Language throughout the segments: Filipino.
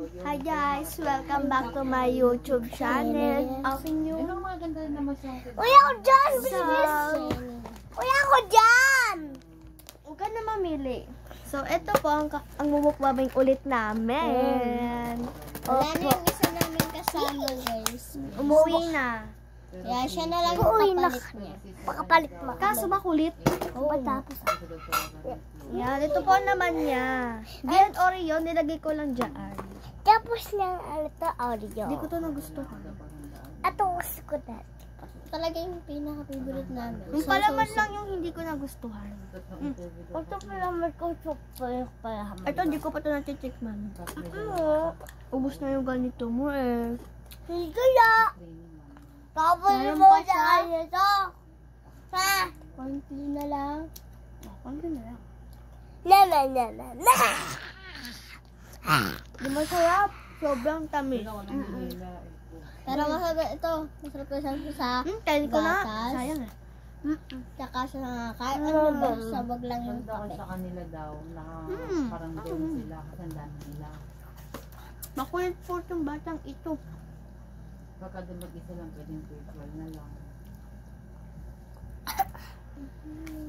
Hi guys, welcome back to my YouTube channel. Uy, ako dyan! Uy, ako dyan! Huwag ka na mamili. So, ito po ang mumukbabing ulit namin. Wala na yung isa namin kasama, guys. Umuwi na. Kaya siya na lang yung kapalit niya. Pakapalit mo. Kaso makulit. Matapos. Yan, ito po naman niya. Yan, Oreo, nilagay ko lang dyan. Tapos ng ito, Oreo. Hindi ko to nagustuhan. Ito gusto ko dati. Talaga yung pinaka-favorite namin. Yung palaman lang yung hindi ko nagustuhan. Ito palaman ko palaman. Ito, hindi ko pa ito natitikman. Ubus na yung ganito mo eh. Hindi kaya. Tapos Meron mo pa sa siya? ito. Ha? Konti na lang. Konti na lang. Na. Di masarap. Sobrang tamis. Pero masarap ito. Masarap ko sa Kain ko na. gatas. Sayang eh. Tsaka sa nakakain. Ano ba? Sabag lang yung Sabi kape. sa kanila daw na parang doon sila kasandaan nila. Makulit po itong batang ito. Baka doon mag-isa lang pwedeng virtual na lang.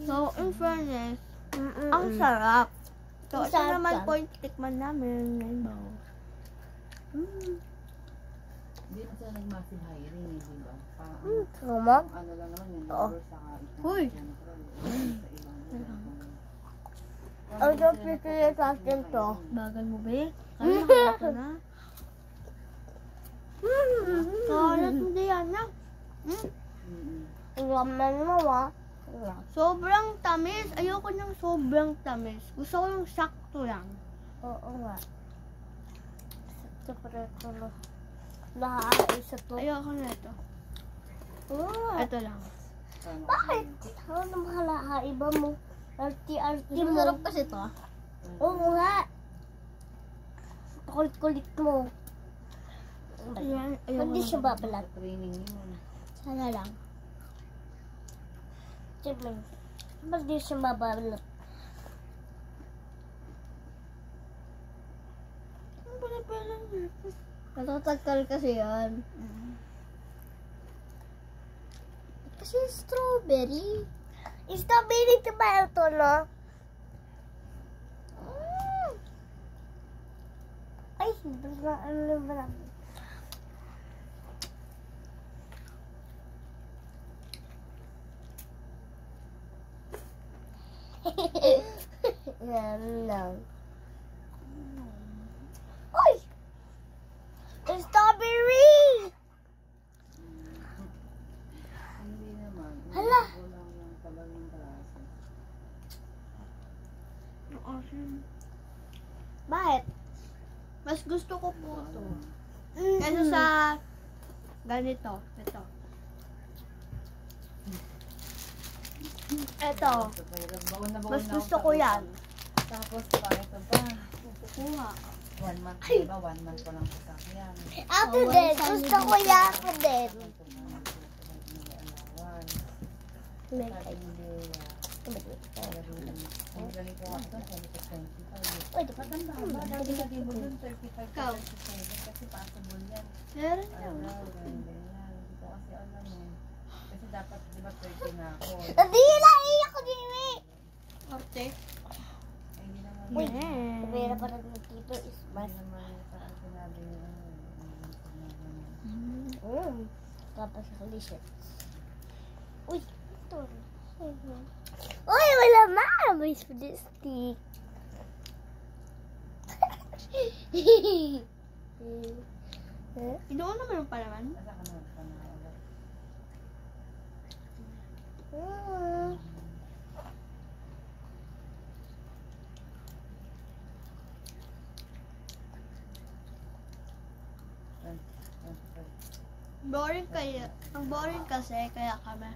So, in fairness, ang sarap. So, Ang ito sarap naman yan. po yung tikman namin. Rainbow. Hindi na sila nag-massive hiring eh, di ba? Parang Tama? ano lang naman yung numbers sa Uy! sa ibang Ang kapitili sa akin to. Bagal mo ba eh? Kaya nakakata na. Kalat mo Diana. Ang laman mo ah. Sobrang tamis. Ayoko ng sobrang tamis. Gusto ko yung sakto lang. Oo nga. Sa preto na. Nakaisa to. Ayoko na ito. Oh. Ito lang. Bakit? Ano na mahala iba mo? Arti-arti mo. Masarap kasi ito. Oo nga. Kulit-kulit mo. Ayan. Ayoko Hindi na. siya babalat. training yun. Sana lang. Siyempre. Ba't di siya babalat? Ang pala Natatakal kasi yan. Kasi strawberry. Strawberry ka ba ito, no? Ay, ano ba? Yan lang. Ay! Strawberry! Hindi naman. Hala! Walang yung tagal ng klase. Bakit? Mas gusto ko po ito. Kaysa sa ganito. Ito. Ito. Baon na baon Mas na gusto ako ko sa yan. utang. Tapos pa ito pa. Kukuha. 1 month, diba? 1 month pa lang sa sakyan. Ako din. Gusto ko yan. Ako din. Uy, di ba tanda? Ikaw. Kasi possible yan. Meron Ayaw yan. daw, ganyan. Hindi ko kasi alam eh. Kasi dapat, di ba, 30 na ako. Hindi na iyak ko din eh. Korte. Eh, hindi naman. Uy, Yeah. kumira pa rin yung tito is Hindi mas. naman parang sinabi niya. Tapos sa delicious. Uy, ito. Uy, wala ma. For this stick. Doon naman yung palaman. Nasa ka naman pa na ulit. Boring kaya. Ang boring kasi kaya kami.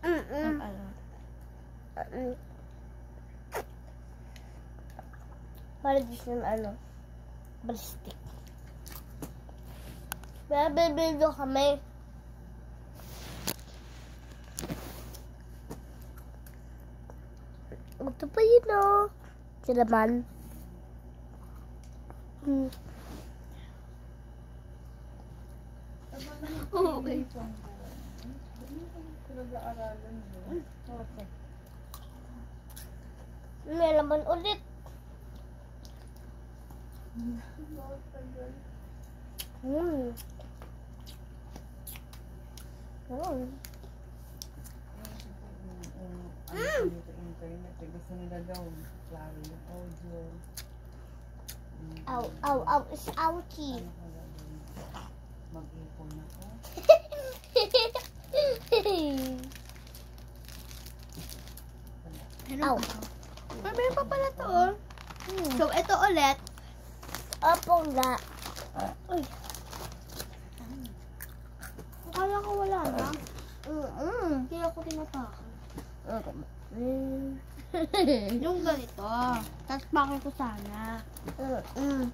Ano. Para di siya ano. Ballistic. Bebe-video kami. Ito pa yun o. Sila man. Okay. Pinag-aaralan mo. Okay. May laman ulit. Mm. Mm. Internet, gusto nila daw klaro yung audio. Ow, ow, ow. It's ouchie. Ano ka gagawin? Mag-ipon ako. Ow. Meron pa pala to, oh. So, ito ulit. Opo nga. Uy. Akala ko wala na. Mm-mm. Kaya ko tinatakan. Mm. Yung ganito. Tapos bakit ko sana.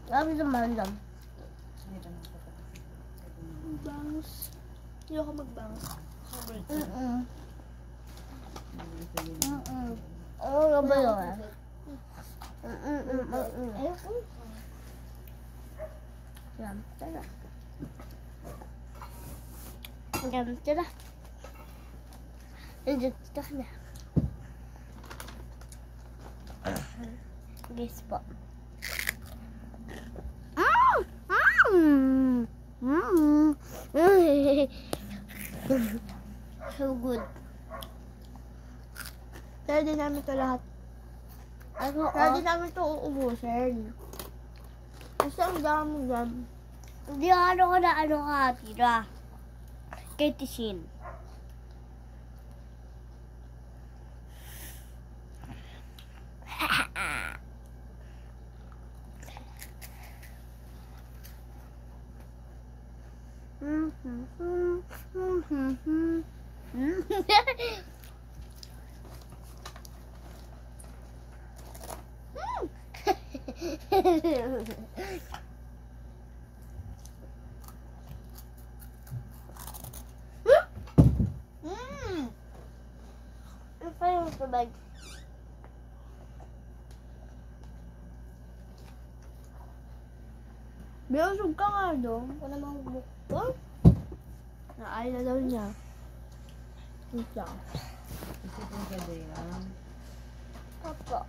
Sabi naman lang. Dito na ako tapos. Bangs. Hindi ako magbangs. Mm-mm. Ito yun. Mm-mm. Oo nga ba yun? Ayoko. Yan, tara. Yan, tara. Yan, tara. Guys po. So good. Kaya din namin ito lahat. Ano, Kaya din namin ito uubusin. Kasi ang dami dyan. Hindi ano ka na ano ka, tira. Kay Tishin. Ano yung tubig? Binusog ka nga doon. Wala mang bukbang. Naay na daw niya. Wait lang. Isipin ka din. Opo.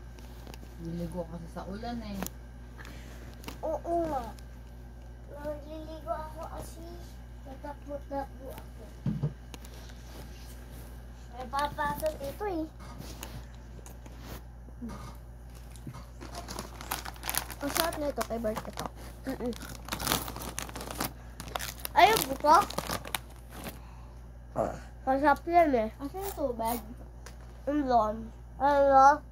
Niligo kasi sa ulan eh. Oo nga. Naliligo ako kasi natakbo-takbo ako. May papasok dito eh. Ang sarap na ito. Kay Bart ito. Ayun, buto. Masarap yan eh. Asan yung tubig? Doon. Ano?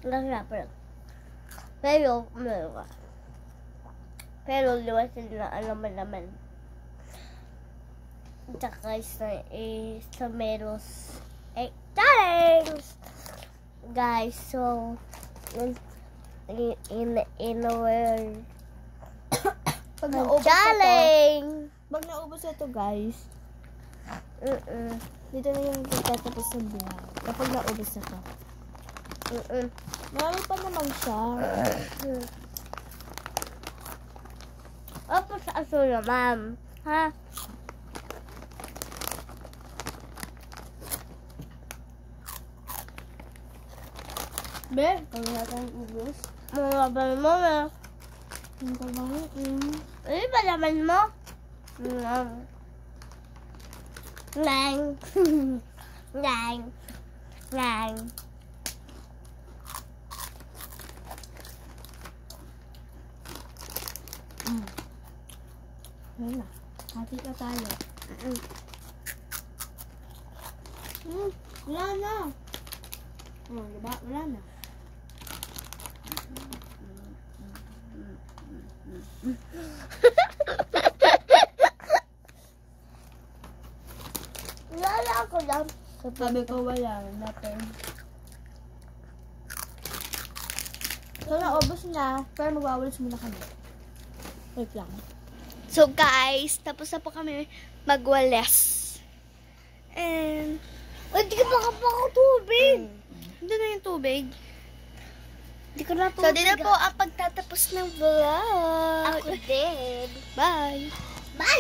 Masarap yan. Pero, meron. Pero, liwasin na alaman-laman. Tsaka sa meros. Challenge! Guys, so, in a world, Pag naubos na to. challenge! Pag naubos na to, guys. Dito na yung tatapos ng vlog. Kapag naubos na to. Marami pa naman siya. Opo sa aso naman. Ha? Be, kung natin ubos. Mga ba mo na? Ang trabaho. Ano ba naman mo? Nang. Nang. Nang. Wala na. Hati na tayo. Wala na. Oh, diba? Wala na. Wala ako lang. Sabi ko wala. Natin. So, naubos na. Pero magwawalis muna kami. Wait lang. So, guys, tapos na po kami magwalis. And, Hindi ka baka tubig. hindi na yung tubig. Hindi ko na So, din na po ang pagtatapos ng vlog. Ako din. Bye! Bye!